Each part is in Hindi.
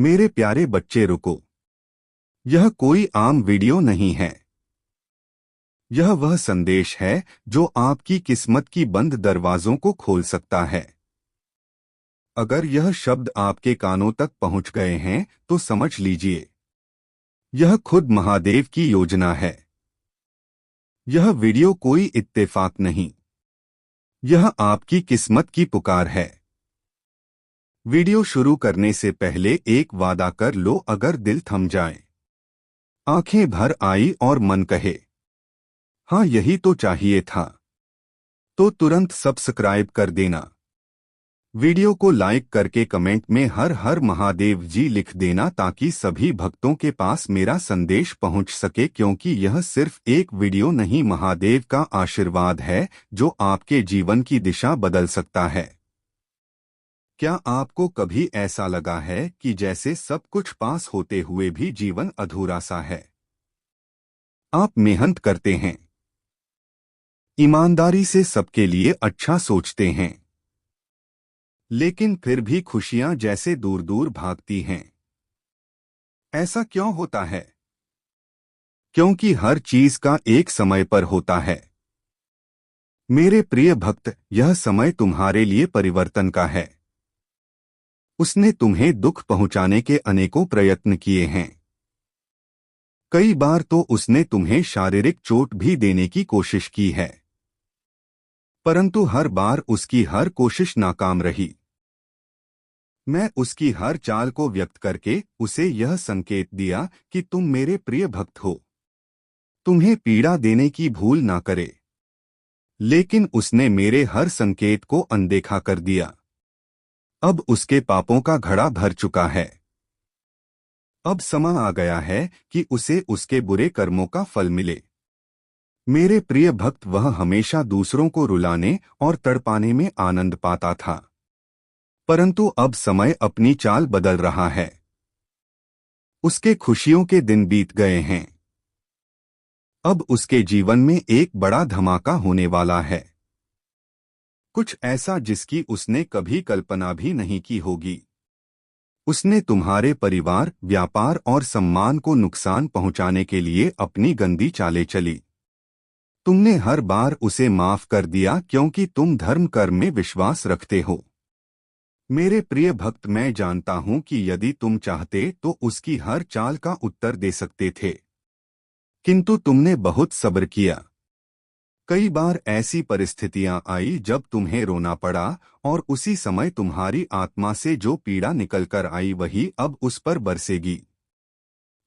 मेरे प्यारे बच्चे रुको। यह कोई आम वीडियो नहीं है। यह वह संदेश है जो आपकी किस्मत की बंद दरवाजों को खोल सकता है। अगर यह शब्द आपके कानों तक पहुंच गए हैं तो समझ लीजिए, यह खुद महादेव की योजना है। यह वीडियो कोई इत्तेफाक नहीं, यह आपकी किस्मत की पुकार है। वीडियो शुरू करने से पहले एक वादा कर लो, अगर दिल थम जाए, आंखें भर आई और मन कहे हाँ यही तो चाहिए था, तो तुरंत सब्सक्राइब कर देना। वीडियो को लाइक करके कमेंट में हर हर महादेव जी लिख देना, ताकि सभी भक्तों के पास मेरा संदेश पहुंच सके, क्योंकि यह सिर्फ एक वीडियो नहीं, महादेव का आशीर्वाद है जो आपके जीवन की दिशा बदल सकता है। क्या आपको कभी ऐसा लगा है कि जैसे सब कुछ पास होते हुए भी जीवन अधूरा सा है? आप मेहनत करते हैं, ईमानदारी से सबके लिए अच्छा सोचते हैं, लेकिन फिर भी खुशियां जैसे दूर दूर भागती हैं। ऐसा क्यों होता है? क्योंकि हर चीज का एक समय पर होता है। मेरे प्रिय भक्त, यह समय तुम्हारे लिए परिवर्तन का है। उसने तुम्हें दुख पहुंचाने के अनेकों प्रयत्न किए हैं। कई बार तो उसने तुम्हें शारीरिक चोट भी देने की कोशिश की है, परंतु हर बार उसकी हर कोशिश नाकाम रही। मैं उसकी हर चाल को व्यक्त करके उसे यह संकेत दिया कि तुम मेरे प्रिय भक्त हो, तुम्हें पीड़ा देने की भूल ना करे, लेकिन उसने मेरे हर संकेत को अनदेखा कर दिया। अब उसके पापों का घड़ा भर चुका है। अब समय आ गया है कि उसे उसके बुरे कर्मों का फल मिले। मेरे प्रिय भक्त, वह हमेशा दूसरों को रुलाने और तड़पाने में आनंद पाता था, परंतु अब समय अपनी चाल बदल रहा है। उसके खुशियों के दिन बीत गए हैं। अब उसके जीवन में एक बड़ा धमाका होने वाला है, कुछ ऐसा जिसकी उसने कभी कल्पना भी नहीं की होगी। उसने तुम्हारे परिवार, व्यापार और सम्मान को नुकसान पहुंचाने के लिए अपनी गंदी चालें चली। तुमने हर बार उसे माफ कर दिया, क्योंकि तुम धर्म कर्म में विश्वास रखते हो। मेरे प्रिय भक्त, मैं जानता हूं कि यदि तुम चाहते तो उसकी हर चाल का उत्तर दे सकते थे, किंतु तुमने बहुत सब्र किया। कई बार ऐसी परिस्थितियां आई जब तुम्हें रोना पड़ा, और उसी समय तुम्हारी आत्मा से जो पीड़ा निकलकर आई वही अब उस पर बरसेगी।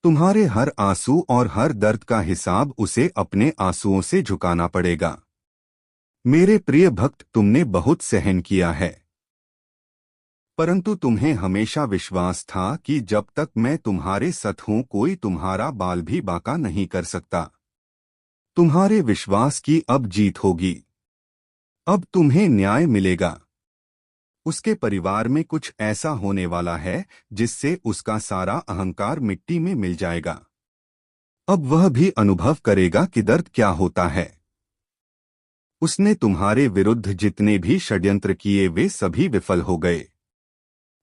तुम्हारे हर आंसू और हर दर्द का हिसाब उसे अपने आंसुओं से झुकाना पड़ेगा। मेरे प्रिय भक्त, तुमने बहुत सहन किया है, परंतु तुम्हें हमेशा विश्वास था कि जब तक मैं तुम्हारे साथ हूं कोई तुम्हारा बाल भी बांका नहीं कर सकता। तुम्हारे विश्वास की अब जीत होगी। अब तुम्हें न्याय मिलेगा। उसके परिवार में कुछ ऐसा होने वाला है जिससे उसका सारा अहंकार मिट्टी में मिल जाएगा। अब वह भी अनुभव करेगा कि दर्द क्या होता है। उसने तुम्हारे विरुद्ध जितने भी षड्यंत्र किए वे सभी विफल हो गए,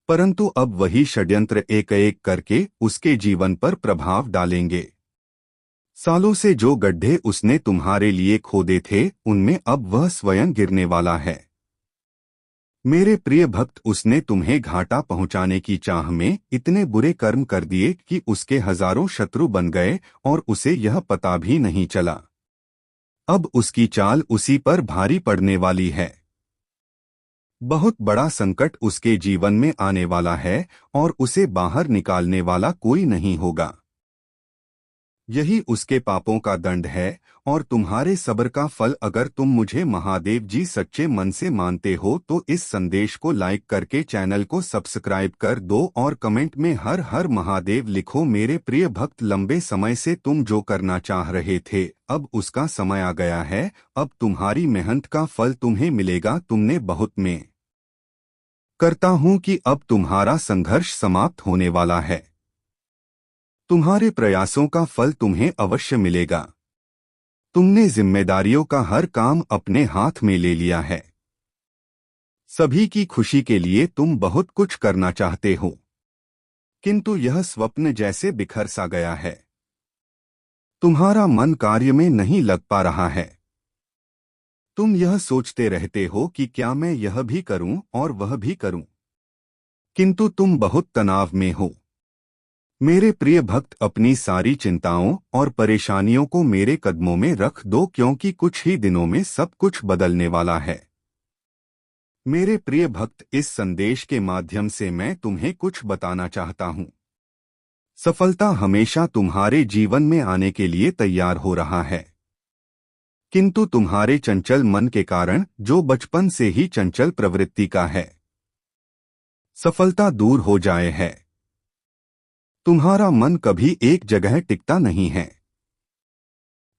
परंतु अब वही षड्यंत्र एक एक करके उसके जीवन पर प्रभाव डालेंगे। सालों से जो गड्ढे उसने तुम्हारे लिए खोदे थे उनमें अब वह स्वयं गिरने वाला है। मेरे प्रिय भक्त, उसने तुम्हें घाटा पहुंचाने की चाह में इतने बुरे कर्म कर दिए कि उसके हजारों शत्रु बन गए और उसे यह पता भी नहीं चला। अब उसकी चाल उसी पर भारी पड़ने वाली है। बहुत बड़ा संकट उसके जीवन में आने वाला है और उसे बाहर निकालने वाला कोई नहीं होगा। यही उसके पापों का दंड है और तुम्हारे सब्र का फल। अगर तुम मुझे महादेव जी सच्चे मन से मानते हो तो इस संदेश को लाइक करके चैनल को सब्सक्राइब कर दो और कमेंट में हर हर महादेव लिखो। मेरे प्रिय भक्त, लंबे समय से तुम जो करना चाह रहे थे अब उसका समय आ गया है। अब तुम्हारी मेहनत का फल तुम्हें मिलेगा। तुमने बहुत में करता हूं कि अब तुम्हारा संघर्ष समाप्त होने वाला है। तुम्हारे प्रयासों का फल तुम्हें अवश्य मिलेगा। तुमने जिम्मेदारियों का हर काम अपने हाथ में ले लिया है। सभी की खुशी के लिए तुम बहुत कुछ करना चाहते हो। किंतु यह स्वप्न जैसे बिखर सा गया है। तुम्हारा मन कार्य में नहीं लग पा रहा है। तुम यह सोचते रहते हो कि क्या मैं यह भी करूं और वह भी करूं, किंतु तुम बहुत तनाव में हो। मेरे प्रिय भक्त, अपनी सारी चिंताओं और परेशानियों को मेरे कदमों में रख दो, क्योंकि कुछ ही दिनों में सब कुछ बदलने वाला है। मेरे प्रिय भक्त, इस संदेश के माध्यम से मैं तुम्हें कुछ बताना चाहता हूं। सफलता हमेशा तुम्हारे जीवन में आने के लिए तैयार हो रहा है, किंतु तुम्हारे चंचल मन के कारण, जो बचपन से ही चंचल प्रवृत्ति का है, सफलता दूर हो जाए है। तुम्हारा मन कभी एक जगह टिकता नहीं है।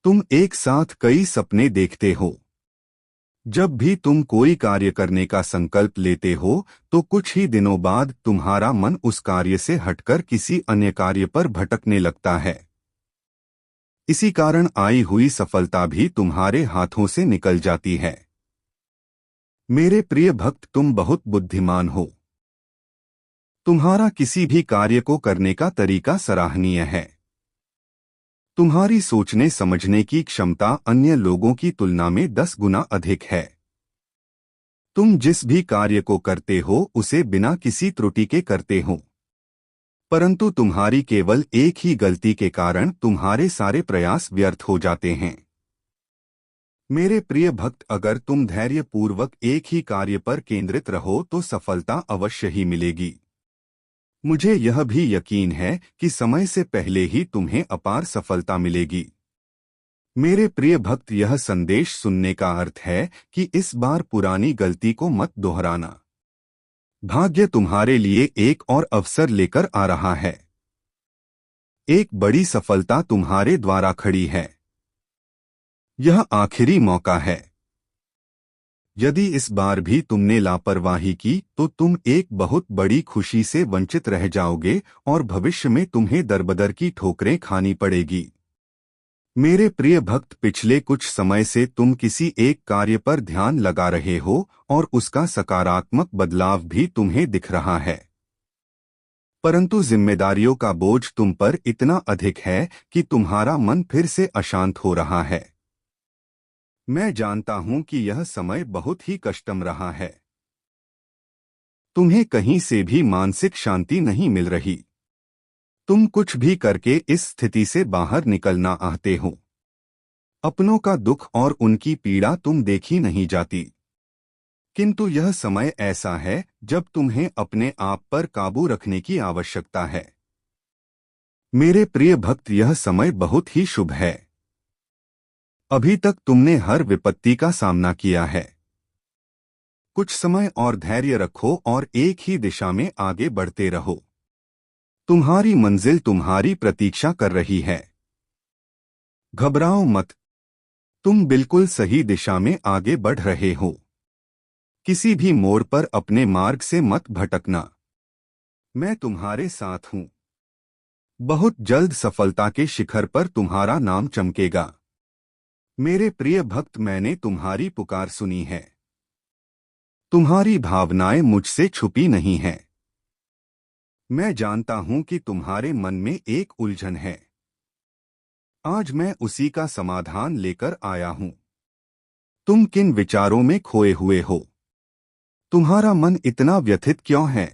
तुम एक साथ कई सपने देखते हो। जब भी तुम कोई कार्य करने का संकल्प लेते हो तो कुछ ही दिनों बाद तुम्हारा मन उस कार्य से हटकर किसी अन्य कार्य पर भटकने लगता है। इसी कारण आई हुई सफलता भी तुम्हारे हाथों से निकल जाती है। मेरे प्रिय भक्त, तुम बहुत बुद्धिमान हो। तुम्हारा किसी भी कार्य को करने का तरीका सराहनीय है। तुम्हारी सोचने समझने की क्षमता अन्य लोगों की तुलना में 10 गुना अधिक है। तुम जिस भी कार्य को करते हो उसे बिना किसी त्रुटि के करते हो, परंतु तुम्हारी केवल एक ही गलती के कारण तुम्हारे सारे प्रयास व्यर्थ हो जाते हैं। मेरे प्रिय भक्त, अगर तुम धैर्यपूर्वक एक ही कार्य पर केंद्रित रहो तो सफलता अवश्य ही मिलेगी। मुझे यह भी यकीन है कि समय से पहले ही तुम्हें अपार सफलता मिलेगी। मेरे प्रिय भक्त, यह संदेश सुनने का अर्थ है कि इस बार पुरानी गलती को मत दोहराना। भाग्य तुम्हारे लिए एक और अवसर लेकर आ रहा है। एक बड़ी सफलता तुम्हारे द्वारा खड़ी है। यह आखिरी मौका है। यदि इस बार भी तुमने लापरवाही की तो तुम एक बहुत बड़ी खुशी से वंचित रह जाओगे और भविष्य में तुम्हें दरबदर की ठोकरें खानी पड़ेगी। मेरे प्रिय भक्त, पिछले कुछ समय से तुम किसी एक कार्य पर ध्यान लगा रहे हो और उसका सकारात्मक बदलाव भी तुम्हें दिख रहा है, परंतु जिम्मेदारियों का बोझ तुम पर इतना अधिक है कि तुम्हारा मन फिर से अशांत हो रहा है। मैं जानता हूं कि यह समय बहुत ही कष्टम रहा है। तुम्हें कहीं से भी मानसिक शांति नहीं मिल रही। तुम कुछ भी करके इस स्थिति से बाहर निकलना चाहते हो। अपनों का दुख और उनकी पीड़ा तुम देखी नहीं जाती, किंतु यह समय ऐसा है जब तुम्हें अपने आप पर काबू रखने की आवश्यकता है। मेरे प्रिय भक्त, यह समय बहुत ही शुभ है। अभी तक तुमने हर विपत्ति का सामना किया है। कुछ समय और धैर्य रखो और एक ही दिशा में आगे बढ़ते रहो। तुम्हारी मंजिल तुम्हारी प्रतीक्षा कर रही है। घबराओ मत, तुम बिल्कुल सही दिशा में आगे बढ़ रहे हो। किसी भी मोड़ पर अपने मार्ग से मत भटकना। मैं तुम्हारे साथ हूं। बहुत जल्द सफलता के शिखर पर तुम्हारा नाम चमकेगा। मेरे प्रिय भक्त, मैंने तुम्हारी पुकार सुनी है। तुम्हारी भावनाएं मुझसे छुपी नहीं हैं। मैं जानता हूं कि तुम्हारे मन में एक उलझन है। आज मैं उसी का समाधान लेकर आया हूं। तुम किन विचारों में खोए हुए हो? तुम्हारा मन इतना व्यथित क्यों है?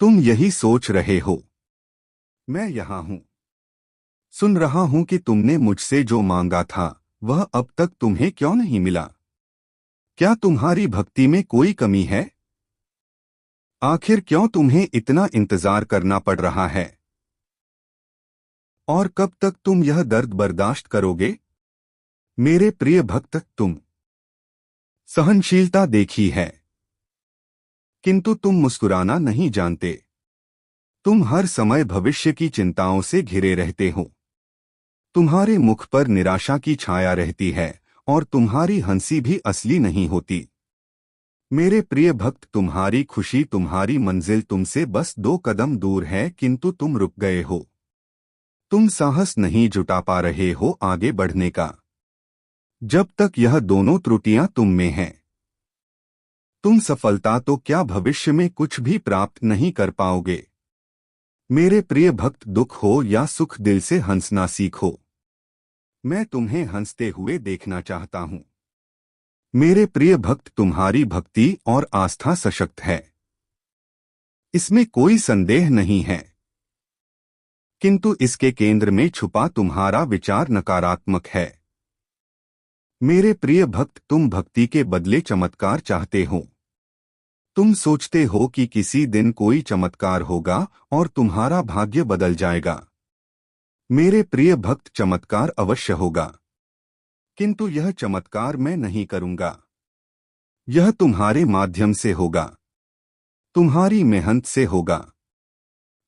तुम यही सोच रहे हो। मैं यहाँ हूं। सुन रहा हूं कि तुमने मुझसे जो मांगा था वह अब तक तुम्हें क्यों नहीं मिला। क्या तुम्हारी भक्ति में कोई कमी है? आखिर क्यों तुम्हें इतना इंतजार करना पड़ रहा है? और कब तक तुम यह दर्द बर्दाश्त करोगे? मेरे प्रिय भक्त, तुम सहनशीलता देखी है, किंतु तुम मुस्कुराना नहीं जानते। तुम हर समय भविष्य की चिंताओं से घिरे रहते हो। तुम्हारे मुख पर निराशा की छाया रहती है और तुम्हारी हंसी भी असली नहीं होती। मेरे प्रिय भक्त, तुम्हारी खुशी, तुम्हारी मंजिल तुमसे बस 2 कदम दूर है, किंतु तुम रुक गए हो। तुम साहस नहीं जुटा पा रहे हो आगे बढ़ने का। जब तक यह दोनों त्रुटियां तुम में हैं, तुम सफलता तो क्या भविष्य में कुछ भी प्राप्त नहीं कर पाओगे। मेरे प्रिय भक्त, दुख हो या सुख, दिल से हंसना सीखो। मैं तुम्हें हंसते हुए देखना चाहता हूं। मेरे प्रिय भक्त, तुम्हारी भक्ति और आस्था सशक्त है, इसमें कोई संदेह नहीं है। किंतु इसके केंद्र में छुपा तुम्हारा विचार नकारात्मक है। मेरे प्रिय भक्त, तुम भक्ति के बदले चमत्कार चाहते हो। तुम सोचते हो कि किसी दिन कोई चमत्कार होगा और तुम्हारा भाग्य बदल जाएगा। मेरे प्रिय भक्त, चमत्कार अवश्य होगा, किंतु यह चमत्कार मैं नहीं करूंगा। यह तुम्हारे माध्यम से होगा, तुम्हारी मेहनत से होगा।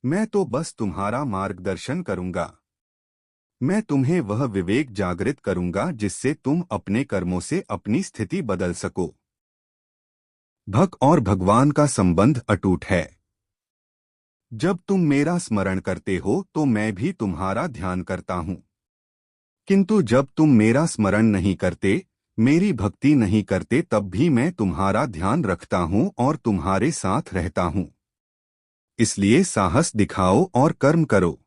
मैं तो बस तुम्हारा मार्गदर्शन करूंगा। मैं तुम्हें वह विवेक जागृत करूंगा जिससे तुम अपने कर्मों से अपनी स्थिति बदल सको। भक्त और भगवान का संबंध अटूट है। जब तुम मेरा स्मरण करते हो तो मैं भी तुम्हारा ध्यान करता हूं। किंतु जब तुम मेरा स्मरण नहीं करते, मेरी भक्ति नहीं करते, तब भी मैं तुम्हारा ध्यान रखता हूं और तुम्हारे साथ रहता हूं। इसलिए साहस दिखाओ और कर्म करो।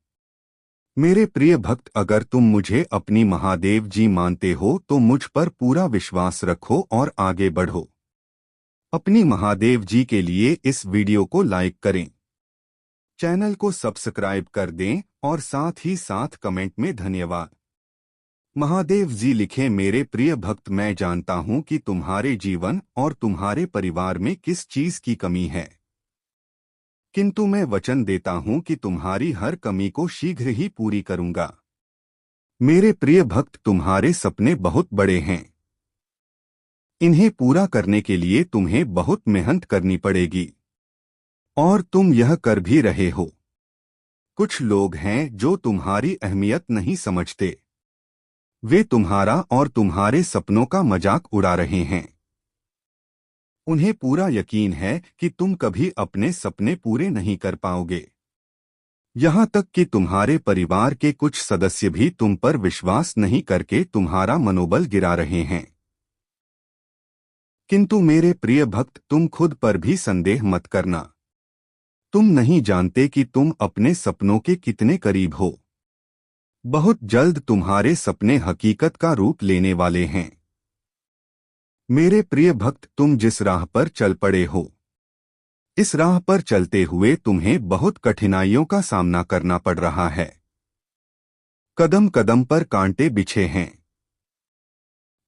मेरे प्रिय भक्त, अगर तुम मुझे अपनी महादेव जी मानते हो तो मुझ पर पूरा विश्वास रखो और आगे बढ़ो। अपनी महादेव जी के लिए इस वीडियो को लाइक करें, चैनल को सब्सक्राइब कर दें और साथ ही साथ कमेंट में धन्यवाद महादेव जी लिखें। मेरे प्रिय भक्त, मैं जानता हूं कि तुम्हारे जीवन और तुम्हारे परिवार में किस चीज की कमी है, किंतु मैं वचन देता हूं कि तुम्हारी हर कमी को शीघ्र ही पूरी करूंगा। मेरे प्रिय भक्त, तुम्हारे सपने बहुत बड़े हैं। इन्हें पूरा करने के लिए तुम्हें बहुत मेहनत करनी पड़ेगी, और तुम यह कर भी रहे हो। कुछ लोग हैं जो तुम्हारी अहमियत नहीं समझते। वे तुम्हारा और तुम्हारे सपनों का मजाक उड़ा रहे हैं। उन्हें पूरा यकीन है कि तुम कभी अपने सपने पूरे नहीं कर पाओगे। यहाँ तक कि तुम्हारे परिवार के कुछ सदस्य भी तुम पर विश्वास नहीं करके तुम्हारा मनोबल गिरा रहे हैं। किंतु मेरे प्रिय भक्त, तुम खुद पर भी संदेह मत करना। तुम नहीं जानते कि तुम अपने सपनों के कितने करीब हो। बहुत जल्द तुम्हारे सपने हकीकत का रूप लेने वाले हैं। मेरे प्रिय भक्त, तुम जिस राह पर चल पड़े हो, इस राह पर चलते हुए तुम्हें बहुत कठिनाइयों का सामना करना पड़ रहा है। कदम कदम पर कांटे बिछे हैं।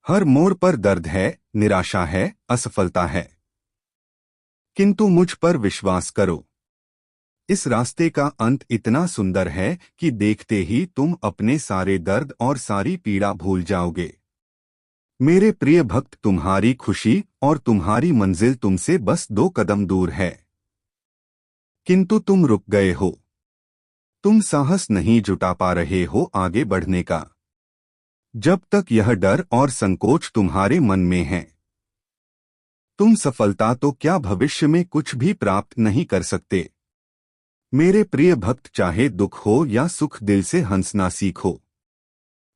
हर मोड़ पर दर्द है, निराशा है, असफलता है। किंतु मुझ पर विश्वास करो, इस रास्ते का अंत इतना सुंदर है कि देखते ही तुम अपने सारे दर्द और सारी पीड़ा भूल जाओगे। मेरे प्रिय भक्त, तुम्हारी खुशी और तुम्हारी मंजिल तुमसे बस 2 कदम दूर है, किंतु तुम रुक गए हो। तुम साहस नहीं जुटा पा रहे हो आगे बढ़ने का। जब तक यह डर और संकोच तुम्हारे मन में है, तुम सफलता तो क्या भविष्य में कुछ भी प्राप्त नहीं कर सकते। मेरे प्रिय भक्त, चाहे दुख हो या सुख, दिल से हंसना सीखो।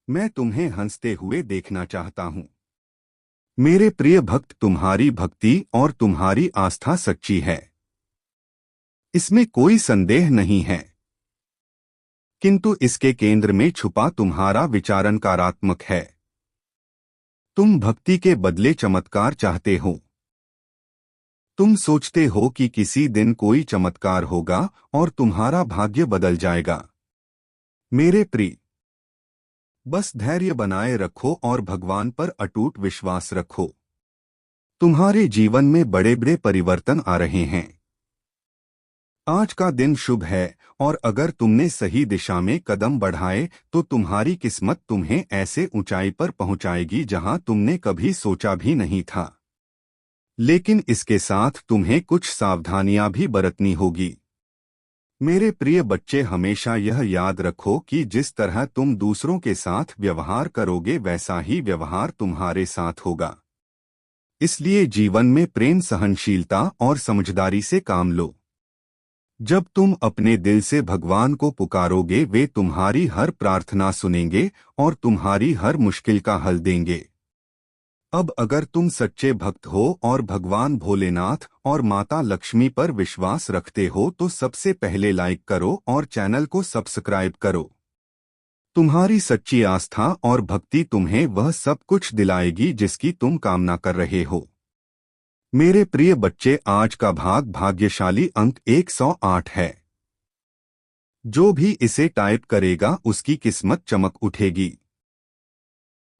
मैं तुम्हें हंसते हुए देखना चाहता हूं। मेरे प्रिय भक्त, तुम्हारी भक्ति और तुम्हारी आस्था सच्ची है, इसमें कोई संदेह नहीं है। किंतु इसके केंद्र में छुपा तुम्हारा विचार नकारात्मक है। तुम भक्ति के बदले चमत्कार चाहते हो। तुम सोचते हो कि किसी दिन कोई चमत्कार होगा और तुम्हारा भाग्य बदल जाएगा। मेरे प्रिय, बस धैर्य बनाए रखो और भगवान पर अटूट विश्वास रखो। तुम्हारे जीवन में बड़े बड़े परिवर्तन आ रहे हैं। आज का दिन शुभ है और अगर तुमने सही दिशा में कदम बढ़ाए तो तुम्हारी किस्मत तुम्हें ऐसे ऊंचाई पर पहुंचाएगी जहां तुमने कभी सोचा भी नहीं था। लेकिन इसके साथ तुम्हें कुछ सावधानियां भी बरतनी होगी। मेरे प्रिय बच्चे, हमेशा यह याद रखो कि जिस तरह तुम दूसरों के साथ व्यवहार करोगे वैसा ही व्यवहार तुम्हारे साथ होगा। इसलिए जीवन में प्रेम, सहनशीलता और समझदारी से काम लो। जब तुम अपने दिल से भगवान को पुकारोगे, वे तुम्हारी हर प्रार्थना सुनेंगे और तुम्हारी हर मुश्किल का हल देंगे। अब अगर तुम सच्चे भक्त हो और भगवान भोलेनाथ और माता लक्ष्मी पर विश्वास रखते हो तो सबसे पहले लाइक करो और चैनल को सब्सक्राइब करो। तुम्हारी सच्ची आस्था और भक्ति तुम्हें वह सब कुछ दिलाएगी जिसकी तुम कामना कर रहे हो। मेरे प्रिय बच्चे, आज का भाग्यशाली अंक 108 है। जो भी इसे टाइप करेगा उसकी किस्मत चमक उठेगी।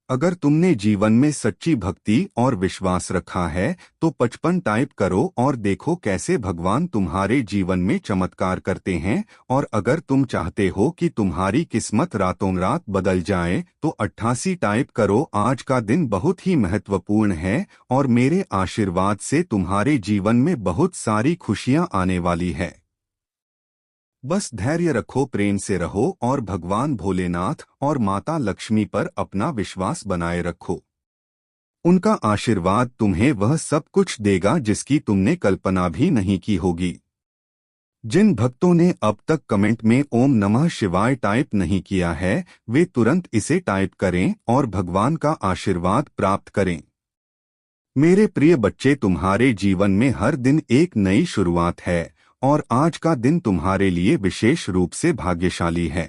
अगर तुमने जीवन में सच्ची भक्ति और विश्वास रखा है तो 55 टाइप करो और देखो कैसे भगवान तुम्हारे जीवन में चमत्कार करते हैं। और अगर तुम चाहते हो कि तुम्हारी किस्मत रातों रात बदल जाए तो 88 टाइप करो। आज का दिन बहुत ही महत्वपूर्ण है और मेरे आशीर्वाद से तुम्हारे जीवन में बहुत सारी खुशियां आने वाली है। बस धैर्य रखो, प्रेम से रहो और भगवान भोलेनाथ और माता लक्ष्मी पर अपना विश्वास बनाए रखो। उनका आशीर्वाद तुम्हें वह सब कुछ देगा जिसकी तुमने कल्पना भी नहीं की होगी। जिन भक्तों ने अब तक कमेंट में ओम नमः शिवाय टाइप नहीं किया है वे तुरंत इसे टाइप करें और भगवान का आशीर्वाद प्राप्त करें। मेरे प्रिय बच्चे, तुम्हारे जीवन में हर दिन एक नई शुरुआत है और आज का दिन तुम्हारे लिए विशेष रूप से भाग्यशाली है।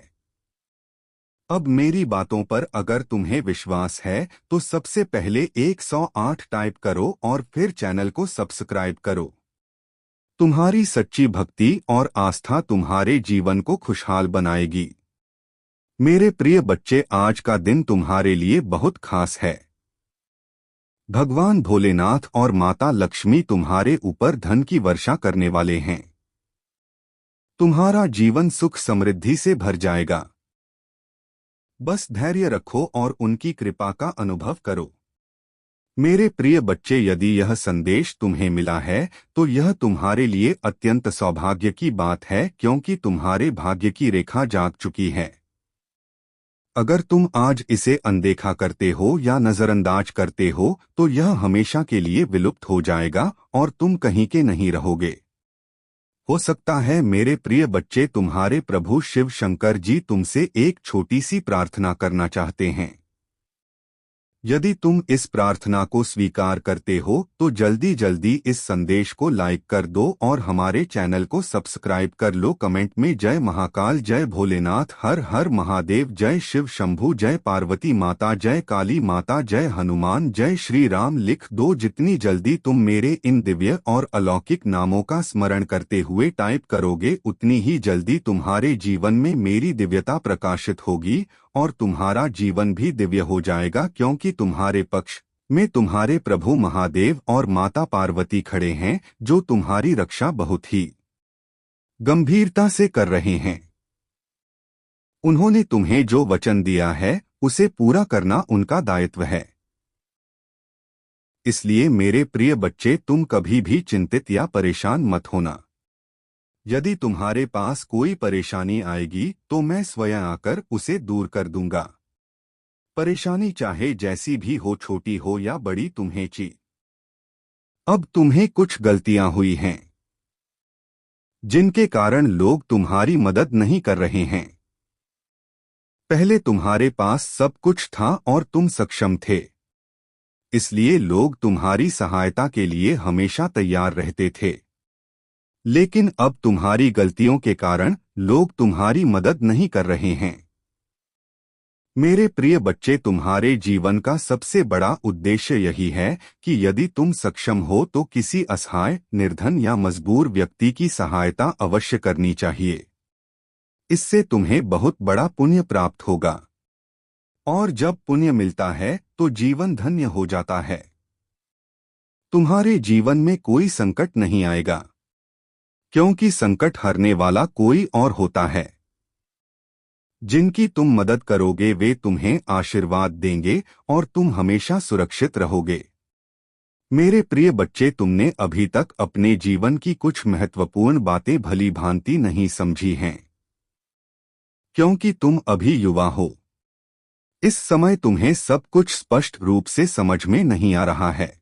अब मेरी बातों पर अगर तुम्हें विश्वास है तो सबसे पहले 108 टाइप करो और फिर चैनल को सब्सक्राइब करो। तुम्हारी सच्ची भक्ति और आस्था तुम्हारे जीवन को खुशहाल बनाएगी। मेरे प्रिय बच्चे, आज का दिन तुम्हारे लिए बहुत खास है। भगवान भोलेनाथ और माता लक्ष्मी तुम्हारे ऊपर धन की वर्षा करने वाले हैं। तुम्हारा जीवन सुख समृद्धि से भर जाएगा। बस धैर्य रखो और उनकी कृपा का अनुभव करो। मेरे प्रिय बच्चे, यदि यह संदेश तुम्हें मिला है तो यह तुम्हारे लिए अत्यंत सौभाग्य की बात है क्योंकि तुम्हारे भाग्य की रेखा जाग चुकी है। अगर तुम आज इसे अनदेखा करते हो या नजरअंदाज करते हो तो यह हमेशा के लिए विलुप्त हो जाएगा और तुम कहीं के नहीं रहोगे। हो सकता है मेरे प्रिय बच्चे, तुम्हारे प्रभु शिव शंकर जी तुमसे एक छोटी सी प्रार्थना करना चाहते हैं। यदि तुम इस प्रार्थना को स्वीकार करते हो तो जल्दी जल्दी इस संदेश को लाइक कर दो और हमारे चैनल को सब्सक्राइब कर लो। कमेंट में जय महाकाल, जय भोलेनाथ, हर हर महादेव, जय शिव शंभू, जय पार्वती माता, जय काली माता, जय हनुमान, जय श्री राम लिख दो। जितनी जल्दी तुम मेरे इन दिव्य और अलौकिक नामों का स्मरण करते हुए टाइप करोगे उतनी ही जल्दी तुम्हारे जीवन में मेरी दिव्यता प्रकाशित होगी और तुम्हारा जीवन भी दिव्य हो जाएगा क्योंकि तुम्हारे पक्ष में तुम्हारे प्रभु महादेव और माता पार्वती खड़े हैं जो तुम्हारी रक्षा बहुत ही गंभीरता से कर रहे हैं। उन्होंने तुम्हें जो वचन दिया है उसे पूरा करना उनका दायित्व है। इसलिए मेरे प्रिय बच्चे, तुम कभी भी चिंतित या परेशान मत होना। यदि तुम्हारे पास कोई परेशानी आएगी तो मैं स्वयं आकर उसे दूर कर दूंगा। परेशानी चाहे जैसी भी हो, छोटी हो या बड़ी, तुम्हें अब तुम्हें कुछ गलतियां हुई हैं जिनके कारण लोग तुम्हारी मदद नहीं कर रहे हैं। पहले तुम्हारे पास सब कुछ था और तुम सक्षम थे, इसलिए लोग तुम्हारी सहायता के लिए हमेशा तैयार रहते थे। लेकिन अब तुम्हारी गलतियों के कारण लोग तुम्हारी मदद नहीं कर रहे हैं। मेरे प्रिय बच्चे, तुम्हारे जीवन का सबसे बड़ा उद्देश्य यही है कि यदि तुम सक्षम हो तो किसी असहाय, निर्धन या मजबूर व्यक्ति की सहायता अवश्य करनी चाहिए। इससे तुम्हें बहुत बड़ा पुण्य प्राप्त होगा और जब पुण्य मिलता है तो जीवन धन्य हो जाता है। तुम्हारे जीवन में कोई संकट नहीं आएगा क्योंकि संकट हरने वाला कोई और होता है। जिनकी तुम मदद करोगे वे तुम्हें आशीर्वाद देंगे और तुम हमेशा सुरक्षित रहोगे। मेरे प्रिय बच्चे, तुमने अभी तक अपने जीवन की कुछ महत्वपूर्ण बातें भली भांति नहीं समझी हैं क्योंकि तुम अभी युवा हो। इस समय तुम्हें सब कुछ स्पष्ट रूप से समझ में नहीं आ रहा है,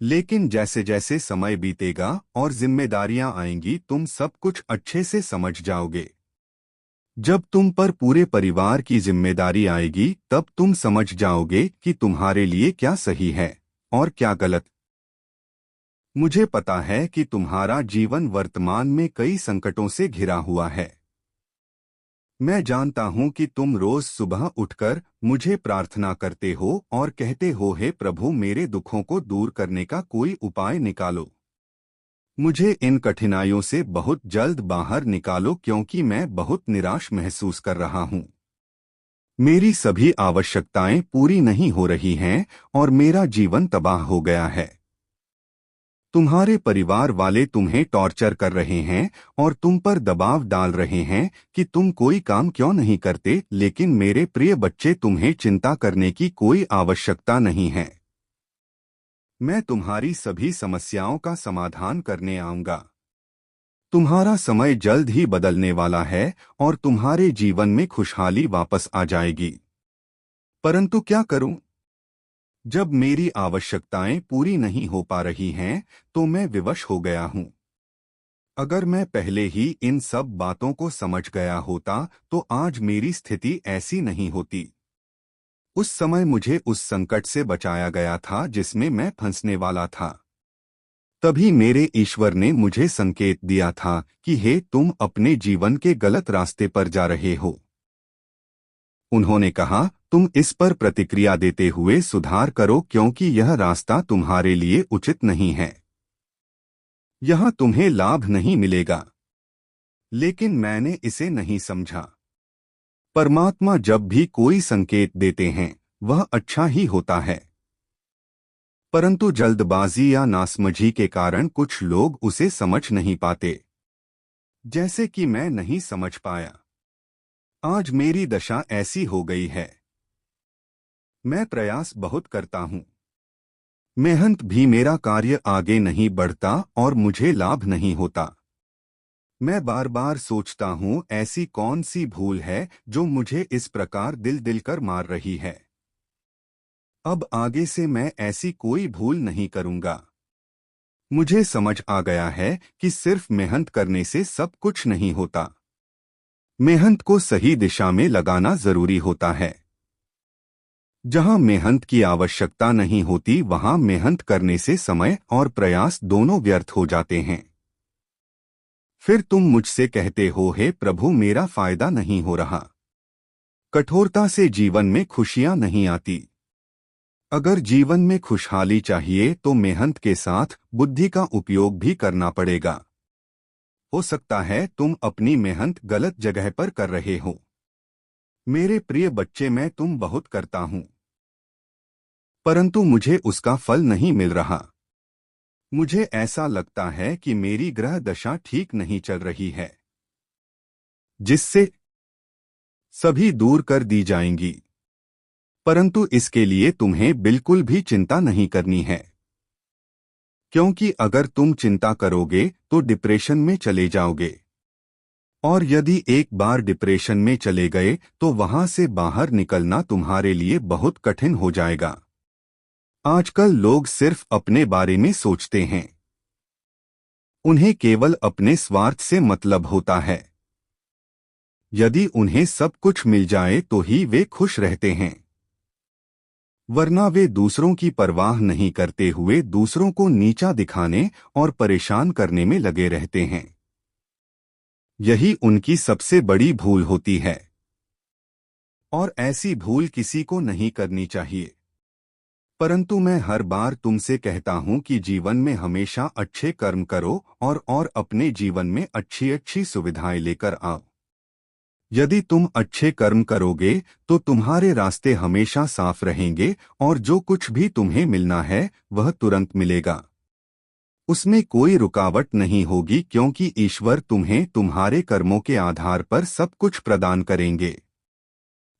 लेकिन जैसे जैसे समय बीतेगा और जिम्मेदारियां आएंगी तुम सब कुछ अच्छे से समझ जाओगे। जब तुम पर पूरे परिवार की जिम्मेदारी आएगी तब तुम समझ जाओगे कि तुम्हारे लिए क्या सही है और क्या गलत। मुझे पता है कि तुम्हारा जीवन वर्तमान में कई संकटों से घिरा हुआ है। मैं जानता हूं कि तुम रोज सुबह उठकर मुझे प्रार्थना करते हो और कहते हो, हे प्रभु, मेरे दुखों को दूर करने का कोई उपाय निकालो। मुझे इन कठिनाइयों से बहुत जल्द बाहर निकालो क्योंकि मैं बहुत निराश महसूस कर रहा हूं। मेरी सभी आवश्यकताएं पूरी नहीं हो रही हैं और मेरा जीवन तबाह हो गया है। तुम्हारे परिवार वाले तुम्हें टॉर्चर कर रहे हैं और तुम पर दबाव डाल रहे हैं कि तुम कोई काम क्यों नहीं करते, लेकिन मेरे प्रिय बच्चे, तुम्हें चिंता करने की कोई आवश्यकता नहीं है। मैं तुम्हारी सभी समस्याओं का समाधान करने आऊंगा। तुम्हारा समय जल्द ही बदलने वाला है और तुम्हारे जीवन में खुशहाली वापस आ जाएगी। परंतु क्या करूं? जब मेरी आवश्यकताएं पूरी नहीं हो पा रही हैं, तो मैं विवश हो गया हूं। अगर मैं पहले ही इन सब बातों को समझ गया होता तो आज मेरी स्थिति ऐसी नहीं होती। उस समय मुझे उस संकट से बचाया गया था जिसमें मैं फंसने वाला था। तभी मेरे ईश्वर ने मुझे संकेत दिया था कि हे, तुम अपने जीवन के गलत रास्ते पर जा रहे हो। उन्होंने कहा, तुम इस पर प्रतिक्रिया देते हुए सुधार करो क्योंकि यह रास्ता तुम्हारे लिए उचित नहीं है। यहां तुम्हें लाभ नहीं मिलेगा। लेकिन मैंने इसे नहीं समझा। परमात्मा जब भी कोई संकेत देते हैं वह अच्छा ही होता है, परंतु जल्दबाजी या नासमझी के कारण कुछ लोग उसे समझ नहीं पाते, जैसे कि मैं नहीं समझ पाया। आज मेरी दशा ऐसी हो गई है। मैं प्रयास बहुत करता हूं, मेहनत भी, मेरा कार्य आगे नहीं बढ़ता और मुझे लाभ नहीं होता। मैं बार बार सोचता हूं, ऐसी कौन सी भूल है जो मुझे इस प्रकार दिल दिल कर मार रही है। अब आगे से मैं ऐसी कोई भूल नहीं करूंगा। मुझे समझ आ गया है कि सिर्फ मेहनत करने से सब कुछ नहीं होता। मेहनत को सही दिशा में लगाना जरूरी होता है। जहां मेहनत की आवश्यकता नहीं होती वहां मेहनत करने से समय और प्रयास दोनों व्यर्थ हो जाते हैं। फिर तुम मुझसे कहते हो, हे प्रभु, मेरा फायदा नहीं हो रहा। कठोरता से जीवन में खुशियां नहीं आती। अगर जीवन में खुशहाली चाहिए तो मेहनत के साथ बुद्धि का उपयोग भी करना पड़ेगा। हो सकता है तुम अपनी मेहनत गलत जगह पर कर रहे हो। मेरे प्रिय बच्चे, मैं तुम बहुत करता हूं, परंतु मुझे उसका फल नहीं मिल रहा। मुझे ऐसा लगता है कि मेरी ग्रह दशा ठीक नहीं चल रही है, जिससे सभी दूर कर दी जाएंगी। परंतु इसके लिए तुम्हें बिल्कुल भी चिंता नहीं करनी है, क्योंकि अगर तुम चिंता करोगे तो डिप्रेशन में चले जाओगे, और यदि एक बार डिप्रेशन में चले गए तो वहां से बाहर निकलना तुम्हारे लिए बहुत कठिन हो जाएगा। आजकल लोग सिर्फ अपने बारे में सोचते हैं। उन्हें केवल अपने स्वार्थ से मतलब होता है। यदि उन्हें सब कुछ मिल जाए तो ही वे खुश रहते हैं, वरना वे दूसरों की परवाह नहीं करते हुए दूसरों को नीचा दिखाने और परेशान करने में लगे रहते हैं। यही उनकी सबसे बड़ी भूल होती है, और ऐसी भूल किसी को नहीं करनी चाहिए। परंतु मैं हर बार तुमसे कहता हूं कि जीवन में हमेशा अच्छे कर्म करो और अपने जीवन में अच्छी अच्छी सुविधाएं लेकर आओ। यदि तुम अच्छे कर्म करोगे तो तुम्हारे रास्ते हमेशा साफ रहेंगे और जो कुछ भी तुम्हें मिलना है वह तुरंत मिलेगा। उसमें कोई रुकावट नहीं होगी क्योंकि ईश्वर तुम्हें तुम्हारे कर्मों के आधार पर सब कुछ प्रदान करेंगे।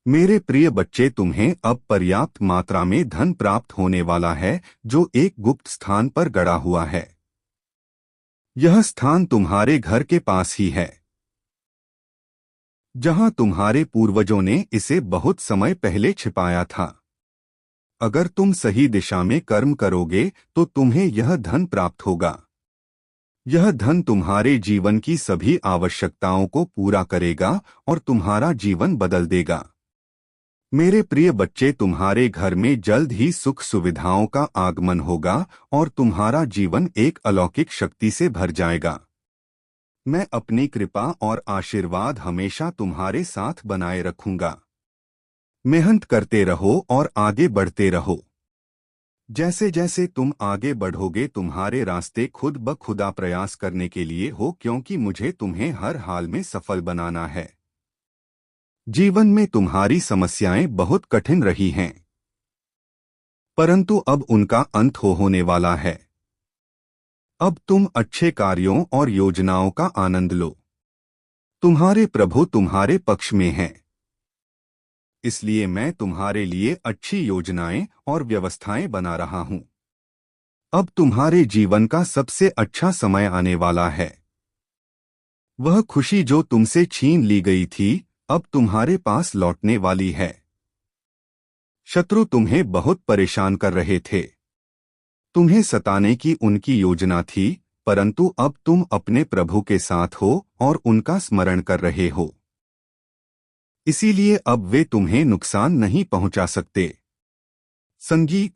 मेरे प्रिय बच्चे, तुम्हें अब पर्याप्त मात्रा में धन प्राप्त होने वाला है जो एक गुप्त स्थान पर गड़ा हुआ है। यह स्थान तुम्हारे घर के पास ही है, जहां तुम्हारे पूर्वजों ने इसे बहुत समय पहले छिपाया था। अगर तुम सही दिशा में कर्म करोगे तो तुम्हें यह धन प्राप्त होगा। यह धन तुम्हारे जीवन की सभी आवश्यकताओं को पूरा करेगा और तुम्हारा जीवन बदल देगा। मेरे प्रिय बच्चे, तुम्हारे घर में जल्द ही सुख सुविधाओं का आगमन होगा और तुम्हारा जीवन एक अलौकिक शक्ति से भर जाएगा। मैं अपनी कृपा और आशीर्वाद हमेशा तुम्हारे साथ बनाए रखूंगा। मेहनत करते रहो और आगे बढ़ते रहो। जैसे जैसे तुम आगे बढ़ोगे तुम्हारे रास्ते खुद ब खुदा प्रयास करने के लिए हो, क्योंकि मुझे तुम्हें हर हाल में सफल बनाना है। जीवन में तुम्हारी समस्याएं बहुत कठिन रही हैं, परंतु अब उनका अंत होने वाला है। अब तुम अच्छे कार्यों और योजनाओं का आनंद लो। तुम्हारे प्रभु तुम्हारे पक्ष में हैं, इसलिए मैं तुम्हारे लिए अच्छी योजनाएं और व्यवस्थाएं बना रहा हूं। अब तुम्हारे जीवन का सबसे अच्छा समय आने वाला है। वह खुशी जो तुमसे छीन ली गई थी अब तुम्हारे पास लौटने वाली है। शत्रु तुम्हें बहुत परेशान कर रहे थे, तुम्हें सताने की उनकी योजना थी, परंतु अब तुम अपने प्रभु के साथ हो और उनका स्मरण कर रहे हो, इसीलिए अब वे तुम्हें नुकसान नहीं पहुंचा सकते। संगीत